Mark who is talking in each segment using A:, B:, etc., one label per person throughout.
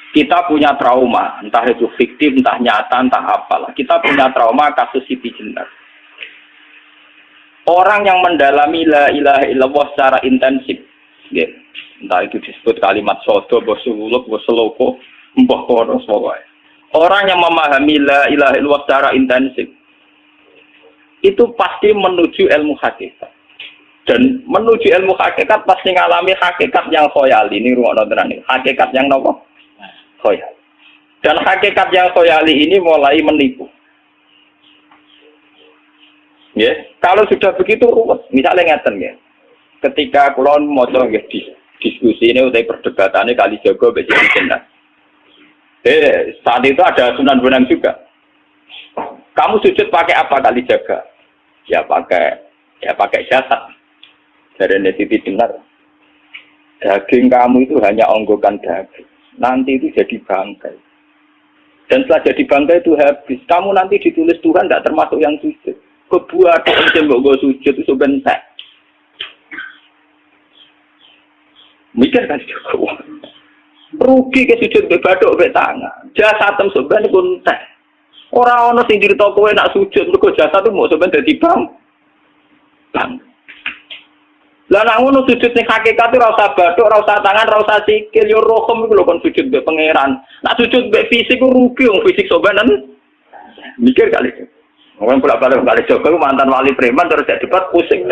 A: Kita punya trauma, entah itu fiktif, entah nyata, entah apalah. Kita punya trauma kasus Siti Jenar. Orang yang mendalami la ilaha illallah secara intensif, ya, entah itu disebut kalimat sodo, bosuluk, boseloko, mbah kono semua. Orang yang memahami la ilaha illallah secara intensif, itu pasti menuju ilmu hakikat. Dan menuju ilmu hakikat pasti ngalami hakikat yang khoyali. Ini ruang nontonan, hakikat yang nopo? Khoyali. Dan hakikat yang khoyali ini mulai menipu. Ya, kalau sudah begitu ruwet, misalnya ngeten ya. Ketika kulon moco nggih diskusi ini utai perdebatannya kali jago besi jenar. Saat itu ada Sunan Bonang juga. Kamu sujud pakai apa kali jaga? Ya pakai jasad. Dari Siti Jenar. Daging kamu itu hanya onggokan daging. Nanti itu jadi bangkai. Dan setelah jadi bangkai itu habis. Kamu nanti ditulis Tuhan tidak termasuk yang sujud. Kebuat yang gue sujud itu sebentar. Mikir kan juga. Rugi ke sujud bebadok be tangan. Jasa tem sebenarnya pun teh. Orang-orang sing cerita kowe nak sujud mergo jasa tuh mau sebenarnya dadi bang. Lah nak ngono sujud ning hakikat ora usah bathuk, ora usah tangan, ora usah sikil, yo rohom iku lho kon sujud mbek pangeran. Nak sujud mbek fisik ku rugi wong fisik sobanan. Mikir kali. Orang bolak-balik kali Joko mantan wali preman terus jadi debat pusing.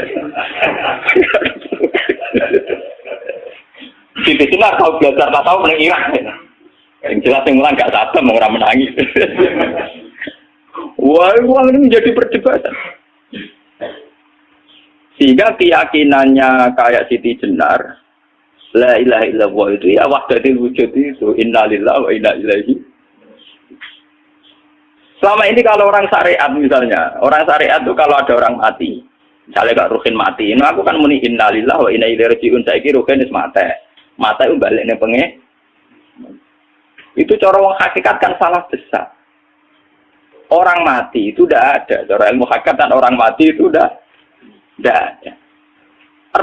A: Siti Jenar kau belajar tak tahu paling Irak. Yang jelas yang ulang gak satu orang menangis. Wah, uang ini menjadi perdebatan. Sehingga keyakinannya kayak Siti Jenar, la ilaha illallah itu ya wahdatul wujud itu innalillahi wa inna ilaihi. Selama ini kalau orang syariat misalnya, orang syariat itu kalau ada orang mati, misalnya Kak Ruhin mati, ini aku kan muni innalillahi wa inna ilaihi raji'un, saiki Ruhin wis mati. Mati itu balik ning penge. Itu cara wong hakikat kan salah besar. Orang mati itu tidak ada. Cara ilmu hakikat dan orang mati itu tidak ada.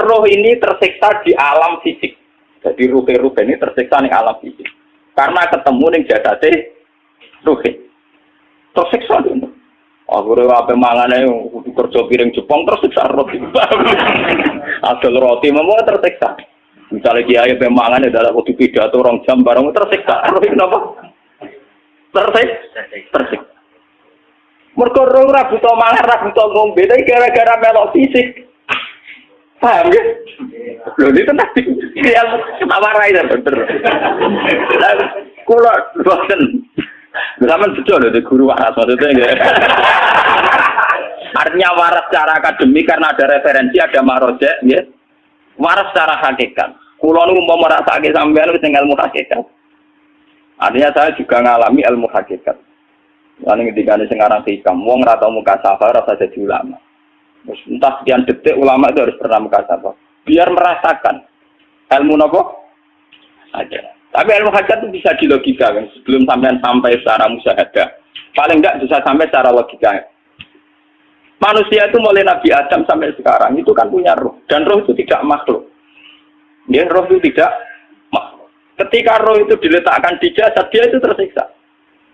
A: Roh ini tersiksa di alam fisik. Jadi ruh-ruh ini tersiksa di alam fisik. Karena ketemu ning jasate ruh. Tersiksa dulu. Akhirnya apa mangane kerja piring Jepang tersiksa roti. Adol roti memang tersiksa. Misalnya kiai pemangane dalam waktu pidato 2 jam bareng tersiksa. Roh kenapa? Tersiksa. Mergo roh ora buta mangan, ora buta ngombe, tapi gara-gara melok fisik. Paham ya? Lho itu tadi ilmu tawarai bener. Kula boten zaman betul loh, guru waras maksudnya. Artinya waras secara akademik karena ada referensi, ada marojek, ya. Waras secara hakikat. Kulo nu mau merasake sampean wis ilmu hakikat. Artinya saya juga ngalami ilmu hakikat. Lan ketika sing aran hikam, wong ora tau muka safar rasa jadi ulama. Terus entah sekian detik ulama itu harus pernah muka safar. Biar merasakan ilmu nopo aja. Tapi ilmu hakikat itu bisa dilogika kan, sebelum sampai secara musyahadah. Paling enggak bisa sampai secara logika. Manusia itu mulai Nabi Adam sampai sekarang itu kan punya roh, dan roh itu tidak makhluk. Dia roh itu tidak makhluk. Ketika roh itu diletakkan di jasad, dia itu tersiksa.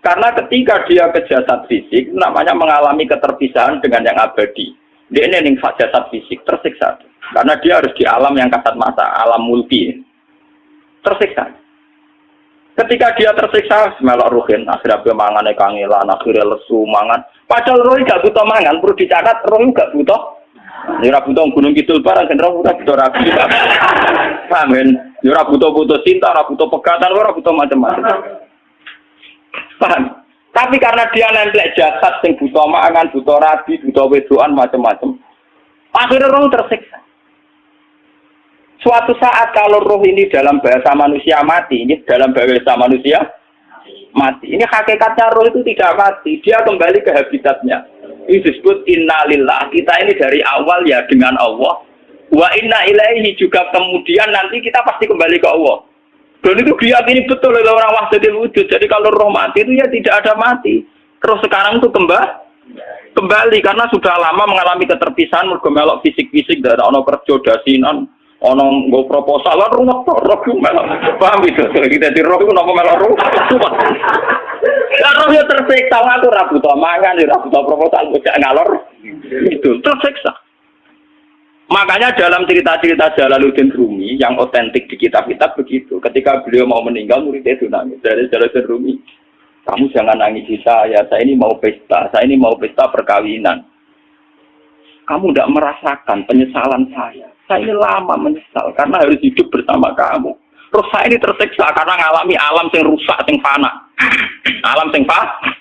A: Karena ketika dia ke jasad fisik, namanya mengalami keterpisahan dengan yang abadi. Dia ini jasad fisik tersiksa. Karena dia harus di alam yang kasat mata, alam mulki. Tersiksa. Ketika dia tersiksa, melok ruhin, akhirnya dia mangannya kangelan, akhirnya lesu, mangan. Padahal roh gak butuh mangan, perlu dicatat, roh gak butuh. Ya butuh gunung kidul barang, kan roh butuh ragu. Paham kan? Ya butuh cinta, butuh pegatan, butuh macam-macam. Paham? Tapi karena dia nempel jasad, yang butuh mangan, butuh rabi, butuh wedoan, macam-macam. Akhirnya roh tersiksa. Suatu saat kalau roh ini dalam bahasa manusia mati, ini dalam bahasa manusia mati. Ini hakikatnya roh itu tidak mati, dia kembali ke habitatnya. Ini disebut innalillah. Kita ini dari awal ya dengan Allah. Wa inna ilaihi juga kemudian nanti kita pasti kembali ke Allah. Dan itu diyakini betul oleh orang wahdatul wujud. Jadi kalau roh mati itu ya tidak ada mati. Roh sekarang itu kembali karena sudah lama mengalami keterpisahan, mergo melok fisik-fisik dari ono kerja dasinan. Ono nggo proposal lan ruwet to, roh melok. Paham itu? Kita di roh iku napa melok ruwet. Lah roh yo tersiksa aku ora butuh mangan, ora butuh proposal kok ngalor. Itu tersiksa. Makanya dalam cerita-cerita Jalaluddin Rumi yang otentik di kitab-kitab begitu. Ketika beliau mau meninggal, muridnya itu nangis. Dari Jalaluddin Rumi, kamu jangan nangis di saya ini mau pesta, saya ini mau pesta perkawinan. Kamu tidak merasakan penyesalan saya. Saya ini lama menyesal karena harus hidup bersama kamu. Terus saya ini tersiksa karena ngalami alam yang rusak, yang fana. Alam yang fana.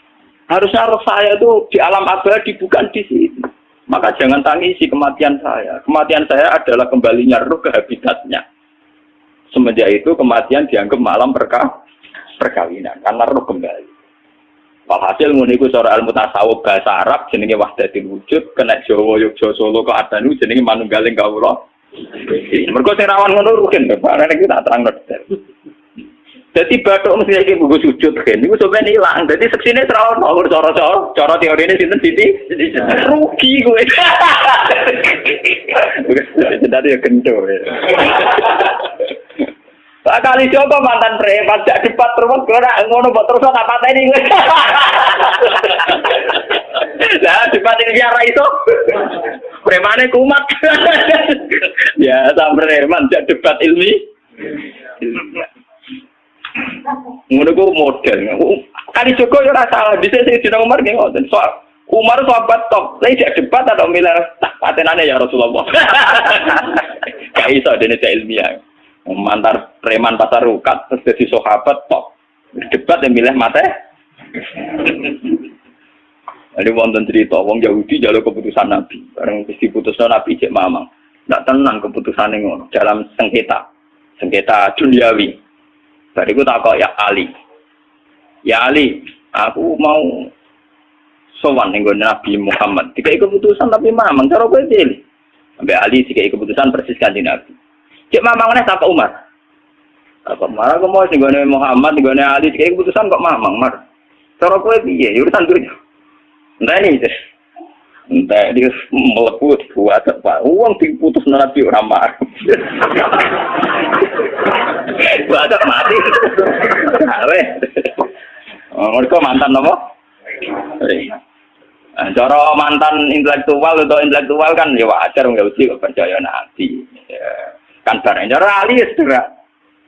A: Harusnya roh saya itu di alam abadi, bukan di sini. Maka jangan tangisi kematian saya. Kematian saya adalah kembalinya roh ke habitatnya. Semenjak itu kematian dianggap malam perkawinan. Karena roh kembali. Walhasil nguniku seorang ilmu tasawuf bahasa Arab jenenge wahdatul wujud, kena Jawa Yogyakarta Solo ke Adanu jenenge manunggaling kawula. Mergo sing rawan ngono rugen to, Pak. Nek tak terangno detail. Dadi bathuk mesti iki buku sujud kan niku sampeyan ilang. Dadi seksine ora ono cara teorine sinten Siti rugi kowe. Dadi ya kento. Kali coba mantan preman jak debat terus ora ngono mbok terus tak pateni kowe. Lah debat ini biara itu. Premane kumat. Ya sampe preman jak debat ilmi. Ngono ku model. Kali Joko yo ora salah, dhisik sing dina Umar nggih ngoten. Soal Umar sahabat top, lha jak debat atau milih tak patenane ya Rasulullah. Gak iso dene ilmiah. Mantar preman pasar rukat terus jadi sahabat top. Debat yang milih mate. Ada wonten cerita wong Yahudi njaluk keputusan Nabi. Bareng wis diputusno Nabi cek mamang. Ndak tenang keputusane ngono dalam sengketa duniawi. Bariku takok ya Ali. Ya Ali, aku mau sowan ning Nabi Muhammad. Dikai keputusan tapi mamang cara kowe pilih. Sampai Ali dikai keputusan persis kanjeng Nabi. Cek mamang meneh tak Umar. Apa marah aku mau sing gone Muhammad, sing gone Ali, kayak keputusan kok mamang mar. Cara kowe piye? Urusan duit. Entah ini. Entah dia meleput buat apa? Uang diputus Nabi ora mar. Buat mati. Awe. Mereka mantan apa? Cara mantan intelektual kan ya wajar enggak mesti kok percaya Nabi. Kan barang cara Ali segera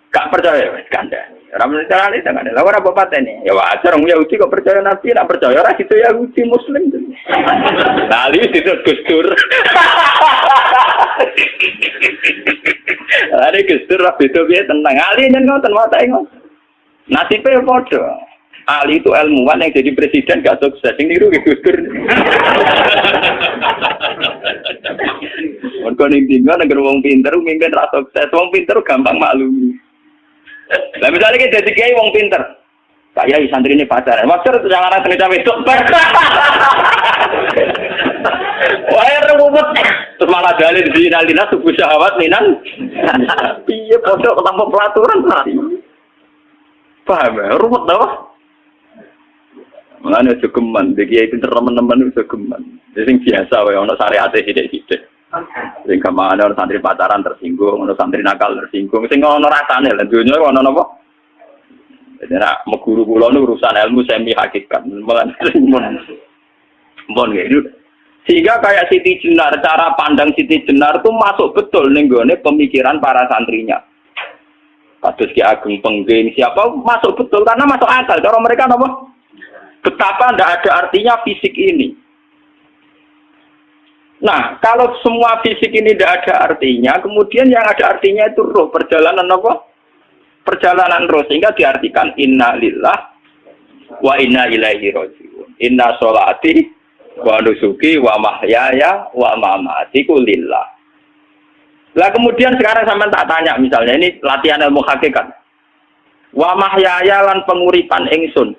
A: gak percaya wis kandhani. Ora mesti Ali dengan lha ora apa patene. Ya wajar wong Yahudi kok percaya Nabi, ora percaya ora itu Yahudi Muslim. Ali itu Gustur. Ali Gustur ra beda piye tenang. Ali nyen ngoten watake ngoten. Nasibe padha. Ali itu ilmuwan yang jadi presiden gak sukses. Sing niru Gustur. Mergo ning dina negara wong pinter mimpin ra sukses, wong pinter gampang maklumi. Lah misale iki dadi kiai wong pinter. Kaya santrine pacaran. Wajar jangan ana cerita wedok. Wae ruwet. Terus malah dalil dinalina subuh syahwat minan. Piye padha tanpa pelaturan ta? Paham ya? Ruwet to. Mulane jogeman, iki pinter teman-teman iso geman. Sing biasa wae ana syariate sithik-sithik. Sing kamane ana santri pacaran tersinggung, ana santri nakal tersinggung, sing ana rasane lha donya ana napa? Jadi nak meguru kula niku urusan ilmu semi hakikat. Mon gitu. Sehingga kayak Siti Jenar, cara pandang Siti Jenar itu masuk betul ning gone pemikiran para santrinya. Kados Ki Ageng Pengging siapa masuk betul karena masuk akal. Cara mereka napa? Betapa tidak ada artinya fisik ini. Nah, kalau semua fisik ini tidak ada artinya, kemudian yang ada artinya itu roh, perjalanan apa? Perjalanan roh, sehingga diartikan inna lillah wa inna ilaihi raji'un. Inna sholati wa nusuki wa mahyaya wa mamatiku lillah. Lah kemudian sekarang sampean tak tanya misalnya, ini latihan ilmu hakikat. Wa mahyaya lan penguripan ingsun.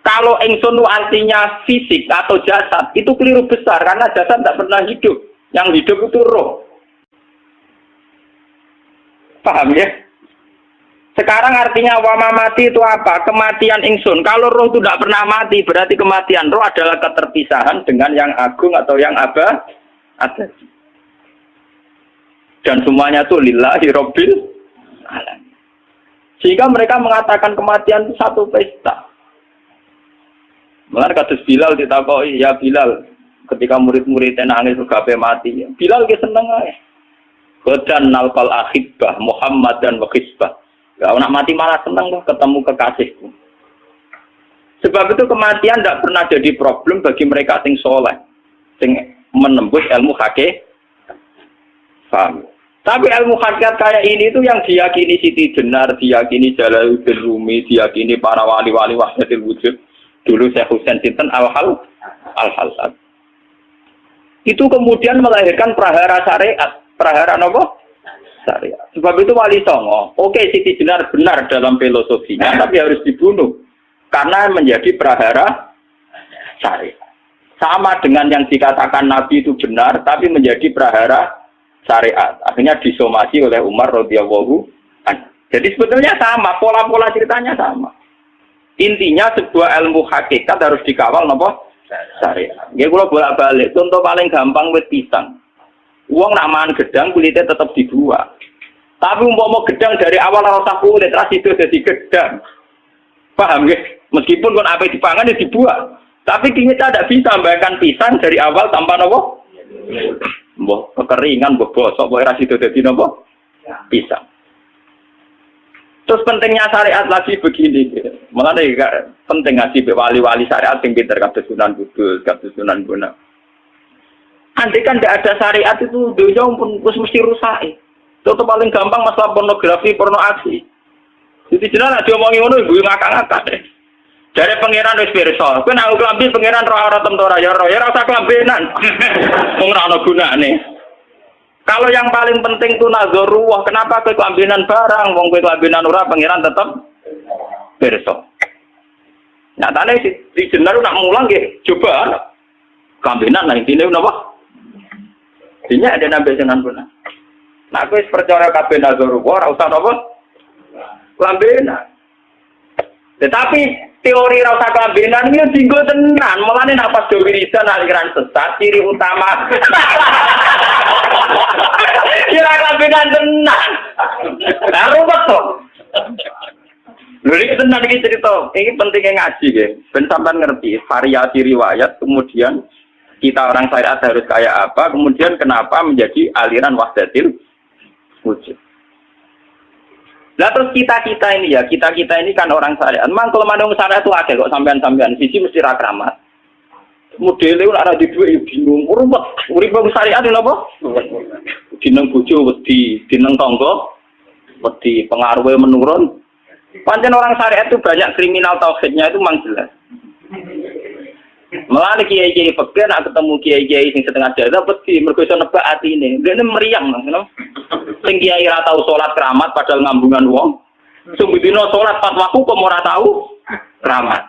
A: Kalau ingsun itu artinya fisik atau jasad, itu keliru besar karena jasad tidak pernah hidup. Yang hidup itu roh. Paham ya? Sekarang artinya wama mati itu apa? Kematian ingsun. Kalau roh itu tidak pernah mati, berarti kematian roh adalah keterpisahan dengan yang agung atau yang abadi. dan semuanya itu lillahi rabbil alamin. Sehingga mereka mengatakan kematian itu satu pesta. Mulane kados Bilal ditakoki, ya Bilal, ketika murid-muridnya nangis kabeh mati, Bilal ge seneng ae. Godan nalqal ahibbah Muhammad dan wakisbah. Ya anak mati malah seneng loh ketemu kekasihku. Sebab itu kematian tidak pernah jadi problem bagi mereka sing soleh, sing menembus ilmu hakikat. Paham? Tapi ilmu hakikat kayak ini itu yang diyakini Siti Jenar, diyakini Jalaluddin Rumi, diyakini para wali-wali wahdatul wujud. Dulu Syekh Husain Sinten Al-Halsad. Itu kemudian melahirkan prahara syariat. Prahara apa? Syariat. Sebab itu Wali Songo, oke Siti Jenar benar dalam filosofinya, tapi harus dibunuh. Karena menjadi prahara syariat. Sama dengan yang dikatakan Nabi itu benar, tapi menjadi prahara syariat. Akhirnya disomasi oleh Umar radhiyallahu anhu. Jadi sebetulnya sama, pola-pola ceritanya sama. Intinya sebuah ilmu hakikat harus dikawal napa? Syariat. Ya kalau bolak-balik, contoh paling gampang wit pisang. Uang nak mangan gedang kulitnya tetap dibuat. Tapi umpama gedang dari awal rasa kulit terus itu jadi gedang. Paham ya? Meskipun kon apa dipangan ya dibuat. Tapi kita tidak bisa membayangkan pisang dari awal tanpa nopo. Mbah kekeringan, mbah bosok, mbah rasi dadi nopo? Pisang. Terus pentingnya syariat lagi begini. Makanya penting ngaji wali-wali syariat yang pinter kados Sunan Kudus, kados Sunan Bonang. Andai kan tidak ada syariat itu dunia pun mesti rusak. Itu paling gampang masalah pornografi, porno aksi. Jadi jelas diomongi ngono ibu ngakak-ngakak. Dari pangeran wis pirsa, kowe nek klambi pangeran ora tentu ora ya ora usah klambenan. Wong ora ana gunane. Kalau yang paling penting itu nazarullah, kenapa kowe klambenan barang, wong kowe klambenan ora pangeran tetep pirsa. Nyatane si Jenar nak mulang nggih coba klambenan lah intine napa? Dinya ada nabi Sunan Bonang. Nah kowe percaya kabeh nazarullah ora usah napa? Klambenan. Tetapi teori rasa kelambenan ini tinggal tenan, mulane nak pas do wiridan aliran sesat ciri utama. Kira kelambenan tenan. Baru betul. Lha tenan iki cerita, ini pentingnya ngaji nggih. Ben sampean ngerti variasi riwayat, kemudian kita orang syariat harus kayak apa, kemudian kenapa menjadi aliran wahdatul wujud. Lah terus kita ini ya, kita ini kan orang syariat. Memang kalau mandung syariat itu ada kok sampean-sampean siji mesti ra kramat. Modele ora di dhuwit bingung, urip wong syariat lho apa? Dineng bojo wedi, dineng tangga wedi, pengaruhe menurun. Pancen orang syariat itu banyak kriminal tauhidnya itu memang jelas. Mulane kiai-kiai fikih nek ketemu kiai-kiai sing setengah jadah wedi mergo iso nebak atine. Dene meriang ngono. Sing kiai ora tau salat keramat padahal ngambungan wong. Sing dina salat pas waktu kok ora tau keramat.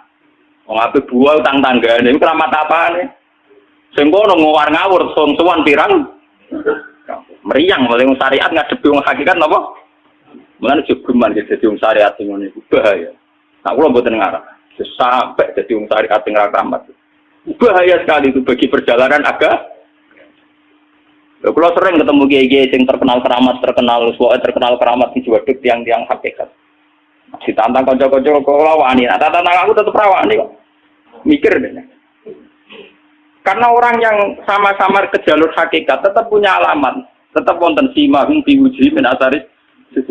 A: Wong ape buah utang tanggane iku keramat apane? Sing kono ngawur-ngawur sowan pirang. Meriang oleh wong syariat ngadepi wong hakikat napa? Mulane jogeman dadi wong syariat sing ngene iku bahaya. Nah kula mboten ngarep. Sampai dadi wong syariat sing ra keramat. Bahaya sekali itu bagi perjalanan agama. Kalau sering ketemu kiai-kiai yang terkenal keramat di Jawa Timur tiang hakikat. Ditantang kanca-kanca kula wani, tantang aku tetep rawani kok. Mikir deh. Karena orang yang sama-sama ke jalur hakikat tetap punya alamat, tetap wonten simahum diuji min asari.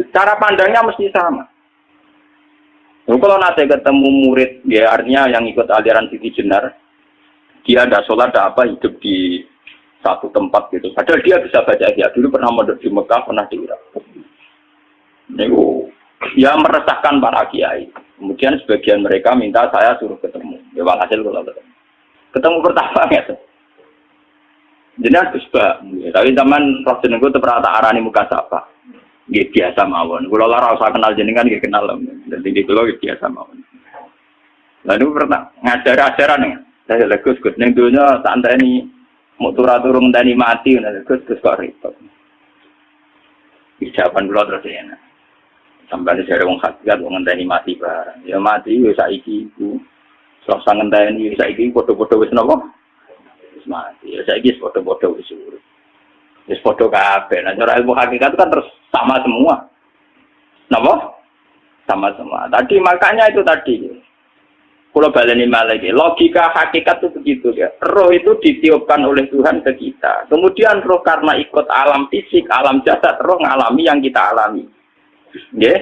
A: Cara pandangnya mesti sama. Kalau nanti ketemu murid, ya artinya yang ikut aliran Siti Jenar, dia ada sholat, ada apa, hidup di satu tempat gitu. Padahal dia bisa baca Ihya. Dulu pernah mondok di Mekah, pernah di Irak. Ya meresahkan para kiai. Kemudian sebagian mereka minta saya suruh ketemu. Ya walhasil kalau ketemu pertama ya. Jadi harus tapi zaman roh jenengku itu pernah tak arani muka sapa. Gitu biasa mawon. Kalau lah rasa kenal jenengan gitu kenal. Dan tinggi kalau biasa mawon. Lalu pernah ngajar-ajaran nih. Saya legus neng dunia santai ini mau turun tani mati, legus kok repot. Ucapan kula terus ya. Sampai dari wong hakikat wong ngenteni mati barang. Ya mati wis saiki iku. Selasa ngenteni saiki padha-padha wis napa? Wis mati. Ya saiki padha-padha wis urip. Wis padha kabeh. Nah, cara ilmu hakikat itu kan terus sama semua. Napa? Sama semua. Tadi makanya itu tadi. Kalau baleni malih, logika hakikat itu begitu ya. Roh itu ditiupkan oleh Tuhan ke kita. Kemudian roh karena ikut alam fisik, alam jasad, roh ngalami yang kita alami. Nggih.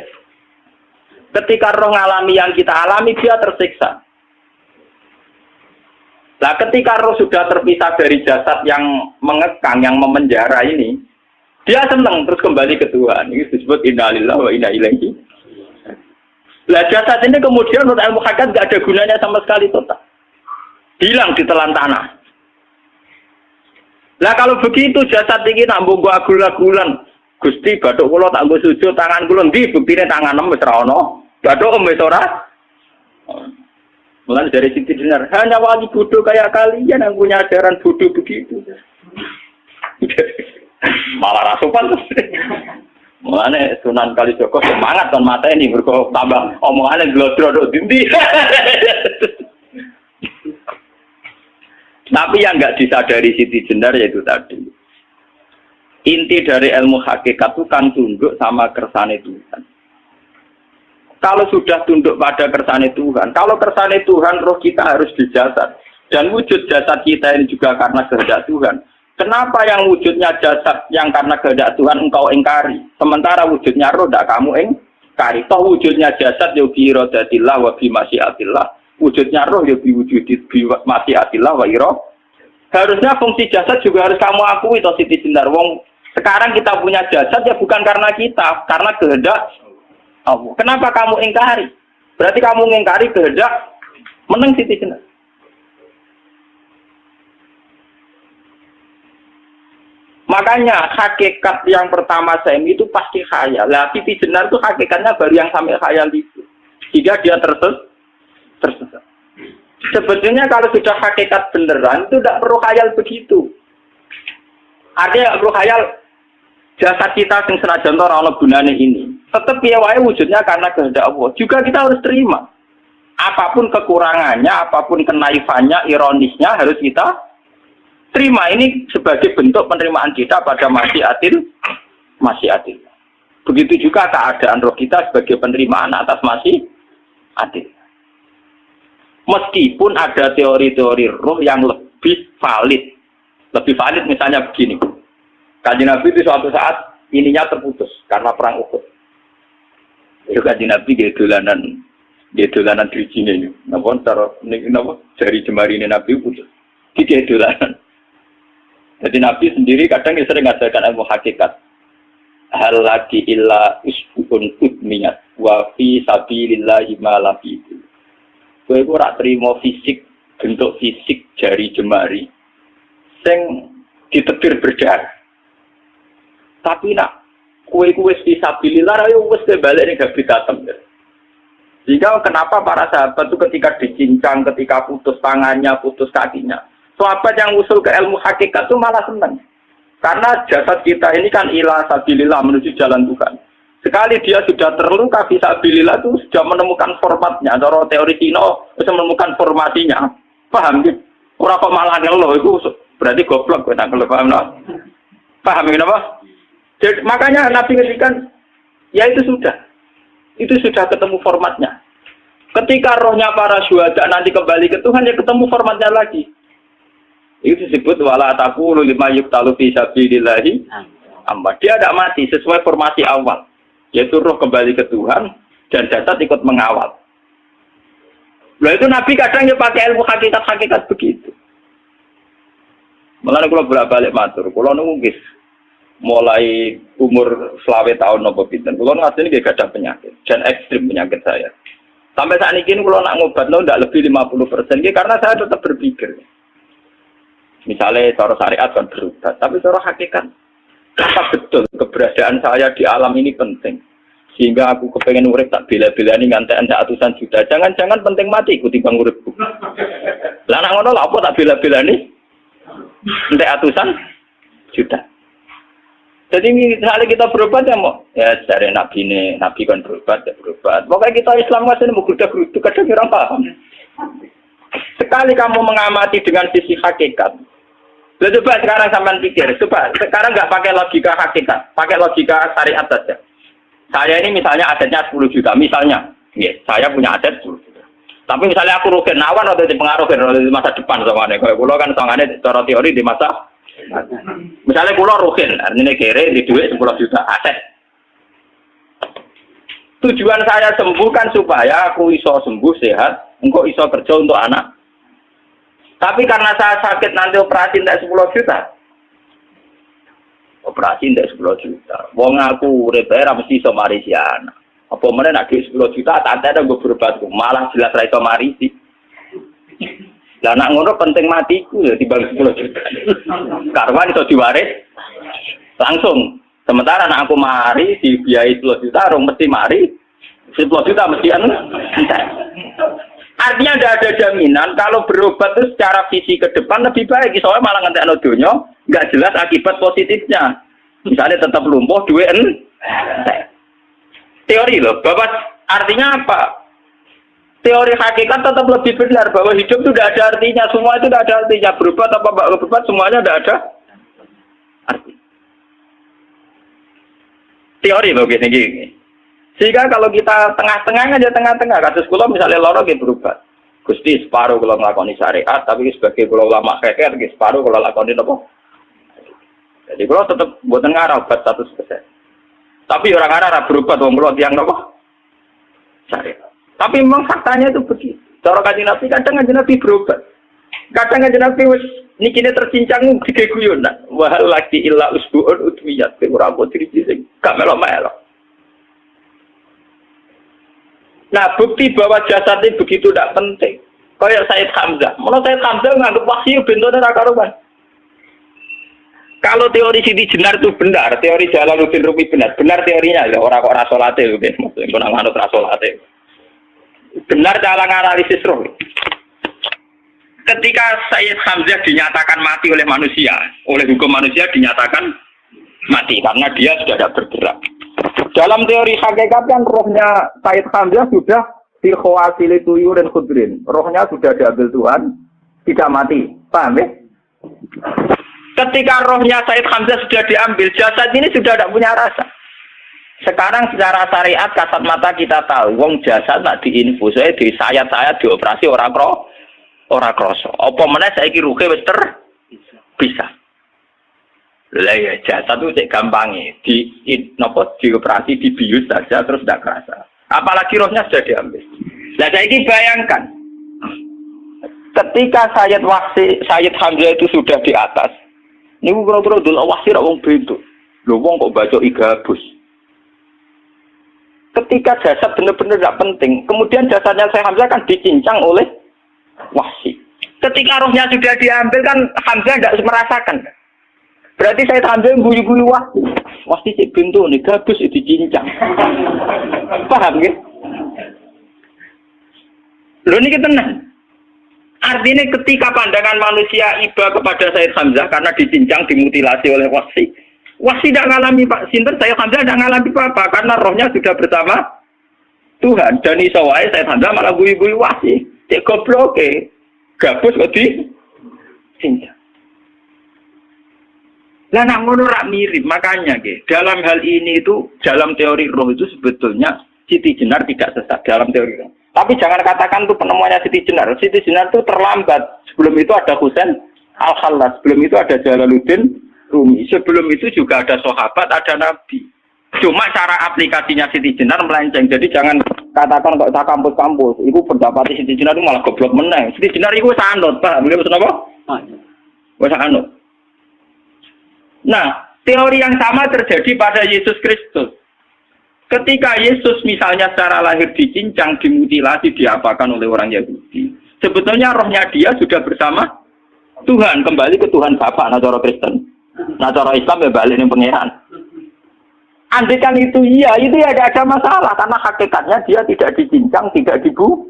A: Ketika roh ngalami yang kita alami, dia tersiksa. Nah, ketika roh sudah terpisah dari jasad yang mengekang, yang memenjara ini, dia senang terus kembali ke Tuhan. Ini disebut inna lillahi wa inna ilaihi. Lah jasad ini kemudian menurut ilmu hakikat nggak ada gunanya sama sekali total. Hilang ditelan tanah. Lah kalau begitu jasad ini nak mbok agul-agulan. Gusti bathuk kula tak nggo sujud tangan kula ndi buktine tangan wis ra ono. Bathuk wis ora. Mulai dari Siti Jenar, hanya wali bodoh kayak kalian yang punya ajaran bodoh begitu. Malah rasupan terus. Mulane Sunan Kalijaga semangat kon mata ini mergo tambah omongane glodro dindi. Tapi yang enggak disadari Siti Jenar yaitu tadi. Inti dari ilmu hakikat itu kan tunduk sama kersane Tuhan. Kalau sudah tunduk pada kersane Tuhan, kalau kersane Tuhan roh kita harus di jasad. Dan wujud jasad kita ini juga karena kehendak Tuhan. Kenapa yang wujudnya jasad yang karena kehendak Tuhan engkau ingkari? Sementara wujudnya roh tidak kamu ingkari. Toh wujudnya jasad ya bi iradatillah wa bi masyiatillah. Wujudnya roh ya bi wujudi bi masyiatillah wa ira. Harusnya fungsi jasad juga harus kamu akui toh Siti Jenar. Wong sekarang kita punya jasad ya bukan karena kita, karena kehendak Allah. Kenapa kamu ingkari? Berarti kamu ingkari kehendak meneng Siti Jenar. Makanya hakikat yang pertama Saim itu pasti khayal. Lah Siti Jenar itu hakikatnya baru yang sampai khayal itu. Jika dia tersesat. Sebetulnya kalau sudah hakikat beneran itu tidak perlu khayal begitu. Ada yang perlu khayal jasad kita yang senajan ora ana gunane ini. Tetap piye wae wujudnya karena kehendak Allah. Juga kita harus terima. Apapun kekurangannya, apapun kenaifannya, ironisnya harus kita terima. Ini sebagai bentuk penerimaan kita pada masyiatil. Begitu juga keadaan roh kita sebagai penerimaan atas masyiatil. Meskipun ada teori-teori roh yang lebih valid. Lebih valid misalnya begini. Kanjeng Nabi itu suatu saat ininya terputus karena perang Uhud. Itu Kanjeng Nabi dia dolanan dirijine ini. Napa cara napa jari jemari ini Nabi putus. Dia dolanan. Jadi Nabi sendiri kadang sering ngajarkan ilmu hakikat. Hal lagi illa usbun udmiyat wa fi sabilillahi ma lafidu. Kowe ora trimo fisik, bentuk fisik jari jemari sing ditebir berdarah. Tapi nak kowe wis fisabilillah ayo wis balik ning habitatem. Jika kenapa para sahabat itu ketika dicincang, ketika putus tangannya, putus kakinya, sahabat yang usul ke ilmu hakikat itu malah senang. Karena jasad kita ini kan ila sabilillah menuju jalan Tuhan. Sekali dia sudah terluka fisabilillah itu sudah menemukan formatnya. Cara teori Cina bisa menemukan formasinya. Paham gitu? Ora kok malah ngeluh itu berarti goblok kowe tak ngeluh paham no? Paham kenapa? Jadi makanya Nabi ngendikan ya itu sudah. Itu sudah ketemu formatnya. Ketika rohnya para syuhada nanti kembali ke Tuhan ya ketemu formatnya lagi. Itu disebut wala taqulu lima yuqtalu fi sabilillahi amma. Dia tidak mati sesuai formasi awal. Yaitu roh kembali ke Tuhan dan jasad ikut mengawal. Nah itu Nabi kadang ya pakai ilmu hakikat-hakikat begitu. Mulane kula bolak-balik matur, kula nunggis mulai umur 20 tahun nopo pinten. Kula ngasih nggih gadah penyakit dan ekstrim penyakit saya. Sampai saat ini kula nak ngobatno ndak lebih 50% nggih karena saya tetap berpikir. Misalnya cara syariat kan berubah, tapi cara hakikat apa betul keberadaan saya di alam ini penting sehingga aku kepengen urip tak bela-bela ini ngantek endak atusan juta. Jangan-jangan penting mati ikuti bang uripku. Lah nak ngono lha apa tak bela-bela ini entek atusan juta. Jadi misalnya kita berobat ya mau ya dari nabi kan berobat ya berobat. Pokoknya kita Islam kan mau geruda-gerudu kadang orang paham. Sekali kamu mengamati dengan sisi hakikat, Coba sekarang sampean pikir, coba sekarang nggak pakai logika hakikat, pakai logika syariat saja. Saya ini misalnya asetnya 10 juta, misalnya, saya punya aset 10 juta. Tapi misalnya aku rugi nawan atau dipengaruhi di masa depan sama nih, kalau pulau kan tangannya cara teori di masa, misalnya pulau rugi, artinya kere di duit 10 juta aset. Tujuan saya sembuh kan supaya aku iso sembuh sehat, engkau iso kerja untuk anak. Tapi karena saya sakit nanti operasi tidak 10 juta. Operasi tidak 10 juta. Wong aku repair mesti iso marisi anak. Apa mana nak 10 juta tak ada gue berobat malah jelas ra iso marisi. Lah nak ngono penting matiku ya dibagi 10 juta. Karwan iso diwaris langsung. Sementara anak aku mari dibiayai 10 juta, orang mesti mari 10 juta mesti entar. Artinya tidak ada jaminan kalau berobat itu secara visi ke depan lebih baik. Soalnya malah ngantek donya nggak jelas akibat positifnya. Misalnya tetap lumpuh, duit teori loh. Bahwa artinya apa? Teori hakikat tetap lebih benar bahwa hidup itu tidak ada artinya. Semua itu tidak ada artinya. Berobat apa berobat semuanya tidak ada arti. Teori loh gini. Sehingga kalau kita tengah-tengah aja tengah-tengah, kasus kula misalnya loro nggih berubah. Gusti separuh kula nglakoni syariat, tapi sebagai kula ulama kekeh nggih separuh kula lakoni napa? Jadi kula tetep mboten ngarah obat 100%. Tapi orang ngarah berubah wong kula tiyang napa? Syariat. Tapi memang faktanya itu begitu. Cara Kanjeng Nabi kadang Kanjeng Nabi berubah. Kadang Kanjeng Nabi wis nikine tercincang gede guyon. Wahal lagi illa usbuun utmiyat ora apa diriji sing gak melok-melok. Nah, bukti bahwa jasad ini begitu tidak penting. Kayak Said Hamzah. Menurut Said Hamzah nganggep wahyu bentone ra karuan. Kalau teori Siti Jenar itu benar, teori Jalaluddin Rumi benar teorinya, ya orang kok ora salate lho, maksudnya kok nganut ra salate. Benar cara analisis roh. Ketika Said Hamzah dinyatakan mati oleh manusia, oleh hukum manusia dinyatakan mati karena dia sudah tidak bergerak. Dalam teori hakikat kan rohnya Said Hamzah sudah dikhawasili tuyur dan khudrin. Rohnya sudah diambil Tuhan, tidak mati. Paham ya? Ketika rohnya Said Hamzah sudah diambil, jasad ini sudah tidak punya rasa. Sekarang secara syariat kasat mata kita tahu, wong jasad nak diinfus, di sayat-sayat dioperasi ora kroso. Apa meneh saiki ruhe wis bisa. Lah ya jasad itu cek gampangnya dioperasi dibius saja terus tidak kerasa. Apalagi rohnya sudah diambil. Nah saya ini bayangkan ketika Sayyid Hamzah itu sudah di atas. Ini kira-kira dulu wahsir wong bentuk. Lho wong kok baca igabus. Ketika jasad benar-benar tidak penting, kemudian jasadnya Sayyid Hamzah kan dicincang oleh wahsi. Ketika rohnya sudah diambil kan Hamzah tidak merasakan. Berarti Sayyid Hamzah guyu-guyu wahsi cek bentuk nih gabus itu dicincang. Paham ya? Lho ini tenang. Artinya ketika pandangan manusia iba kepada Sayyid Hamzah karena dicincang, dimutilasi oleh wahsi tidak ngalami Pak Sinten, Sayyid Hamzah tidak ngalami apa-apa karena rohnya sudah bersama Tuhan. Dan isowai Sayyid Hamzah malah guyu-guyu wahsi cek goblok gabus kok dicincang. Lah nak ngono rak mirip, makanya dalam hal ini itu dalam teori roh itu sebetulnya Siti Jenar tidak sesat dalam teori roh. Tapi jangan katakan itu penemuannya Siti Jenar. Siti Jenar itu terlambat. Sebelum itu ada Husain Al-Khallas, sebelum itu ada Jalaluddin Rumi, sebelum itu juga ada sahabat, ada nabi. Cuma cara aplikasinya Siti Jenar melenceng. Jadi jangan katakan kok tak kampus-kampus. Itu pendapat Siti Jenar itu malah goblok meneng. Siti Jenar itu sanut, paham? Maksud apa? Wes sanut. Nah, teori yang sama terjadi pada Yesus Kristus. Ketika Yesus misalnya secara lahir dicincang, dimutilasi, diapakan oleh orang Yahudi. Sebetulnya rohnya dia sudah bersama Tuhan, kembali ke Tuhan Bapa, nah cara Kristen. Nah cara Islam ya balik ning pangeran. Andaikan itu iya, itu ya tidak ada masalah karena hakikatnya dia tidak dicincang, tidak dibunuh.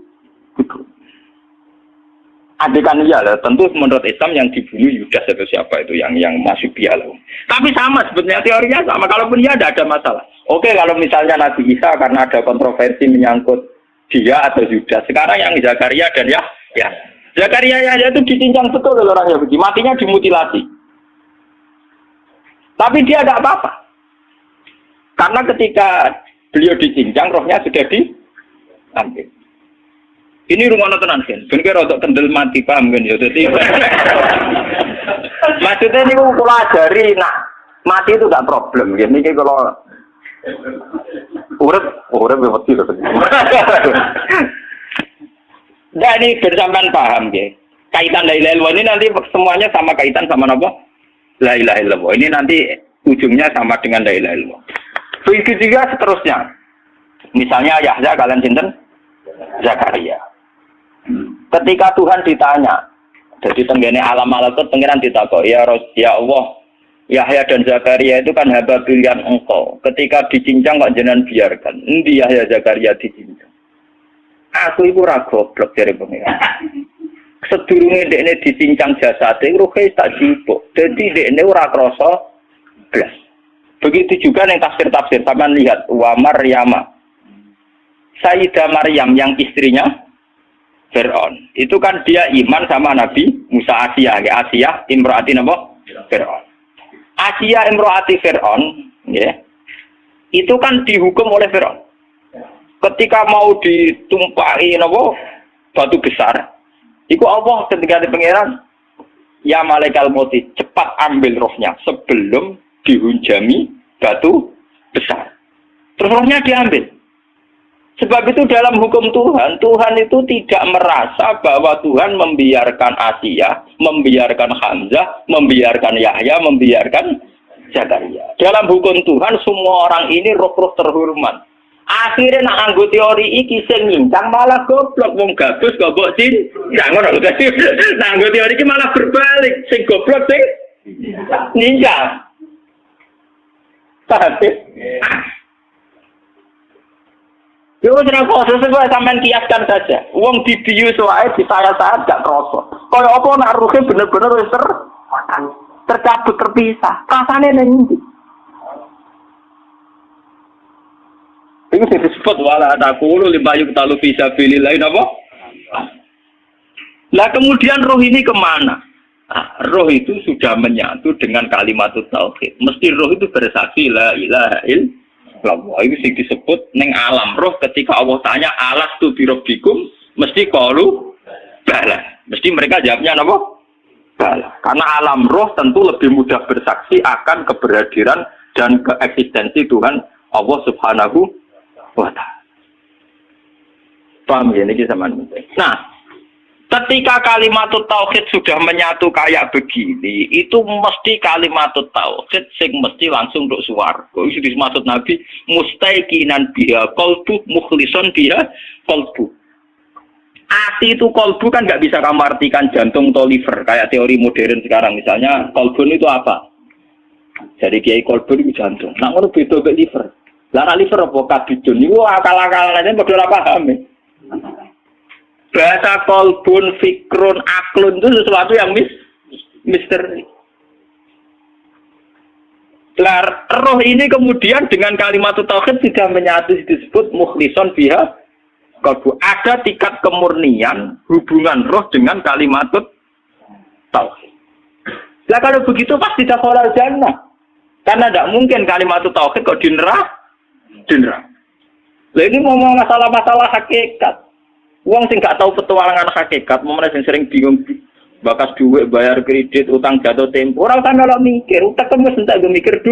A: Andaikan iya lah, tentu menurut Islam yang dibunuh Yudas atau siapa itu yang masuk biala. Tapi sama sebetulnya teorinya sama, kalaupun iya tidak ada masalah. Oke, kalau misalnya Nabi Isa karena ada kontroversi menyangkut dia atau Yudas. Sekarang yang Zakaria dan ya Zakaria itu dicincang betul oleh orang Yahudi, matinya dimutilasi. Tapi dia tidak apa-apa. Karena ketika beliau dicincang, rohnya sudah diambil. Ini rumah tenan kan. Ben kira untuk kendel mati paham kan ya. Jadi maksudnya ini kalau ajari mati itu enggak problem. Ini kalau urip mati lho. Nah ini bersamaan paham ya. Kaitan la ilaha illallah ini nanti semuanya sama kaitan sama apa? La ilaha illallah. Ini nanti ujungnya sama dengan la ilaha illallah. Begitu juga seterusnya. Misalnya Yahya kalian sinten? Zakaria. Ketika Tuhan ditanya, jadi tenggene alam malakut pengiran ditakok, ya Allah, Yahya dan Zakaria itu kan hamba pilihan engkau. Ketika dicincang kok jenengan biarkan. Endi Yahya Zakaria dicincang? Aku iku ora goblok dari pengiran. Sedurunge dekne dicincang jasate ruhe tak jupuk. Dadi dekne ora krasa blas. Begitu juga yang tafsir-tafsir sampean lihat wa Maryama. Sayyidah Maryam yang istrinya Fir'aun. Itu kan dia iman sama Nabi Musa Asia, Asia imro'ati napa? Fir'aun. Asia imro'ati Fir'aun, ya. Itu kan dihukum oleh Fir'aun. Ketika mau ditumpahi napa? Batu besar. Iku Allah ketika di pangeran, ya malaikat maut cepat ambil rohnya sebelum dihunjami batu besar. Terus rohnya diambil. Sebab itu dalam hukum Tuhan, Tuhan itu tidak merasa bahwa Tuhan membiarkan Asia, membiarkan Hamzah, membiarkan Yahya, membiarkan Zakaria. Dalam hukum Tuhan, semua orang ini roh-roh terhormat. Akhirnya nak anggo teori iki sing nyincang malah goblok wong gabus goblok sin. Ya ngono lho dadi. Nak anggo teori iki malah berbalik, sing goblok sing nyincang. Tapi yo jeneng kok sesuai sampean kiaskan saja. Wong dibius wae disayat-sayat gak kroso. Kaya apa nak ruhe bener-bener wis tercabut terpisah. Rasane nang ndi? Ini disebut wala taqulu lima yuqtalu fi sabilillah napa? Lah kemudian roh ini kemana? Roh itu sudah menyatu dengan kalimat tauhid. Mesti roh itu bersaksi la ilaha illallah. Itu sih disebut neng alam roh ketika Allah tanya alastu birabbikum mesti qalu bala. Mesti mereka jawabnya apa? Bala. Karena alam roh tentu lebih mudah bersaksi akan keberhadiran dan keeksistensi Tuhan Allah Subhanahu wa ta'ala. Paham ya ini sama. Nah, ketika kalimat tauhid sudah menyatu kayak begini, itu mesti kalimat tauhid sing mesti langsung untuk swarga. Itu dimaksud Nabi mustaiqinan biha qalbu mukhlishon biha qalbu. Ati itu qalbu kan nggak bisa kamu artikan jantung atau liver kayak teori modern sekarang. Misalnya qalbun itu apa? Jadi kiai qalbun itu jantung. Nah, ngono beda mek liver. Lah liver apa kabidun niku akal-akalan aja padha ora paham. Bahasa kolbun, fikrun, aklun itu sesuatu yang misteri. Roh ini kemudian dengan kalimat tauhid sudah menyatu disebut mukhlishon biha qalbu. Ada tingkat kemurnian hubungan roh dengan kalimat tauhid. Lah kalau begitu pasti dakhalal jannah. Karena tidak mungkin kalimat tauhid kok di neraka. Lah ini ngomong masalah-masalah hakikat. Wong sing gak tahu petualangan hakikat, momennya sing sering bingung bakas duit, bayar kredit, utang jatuh tempo. Orang kan kalau mikir, utang kamu sentak gue mikir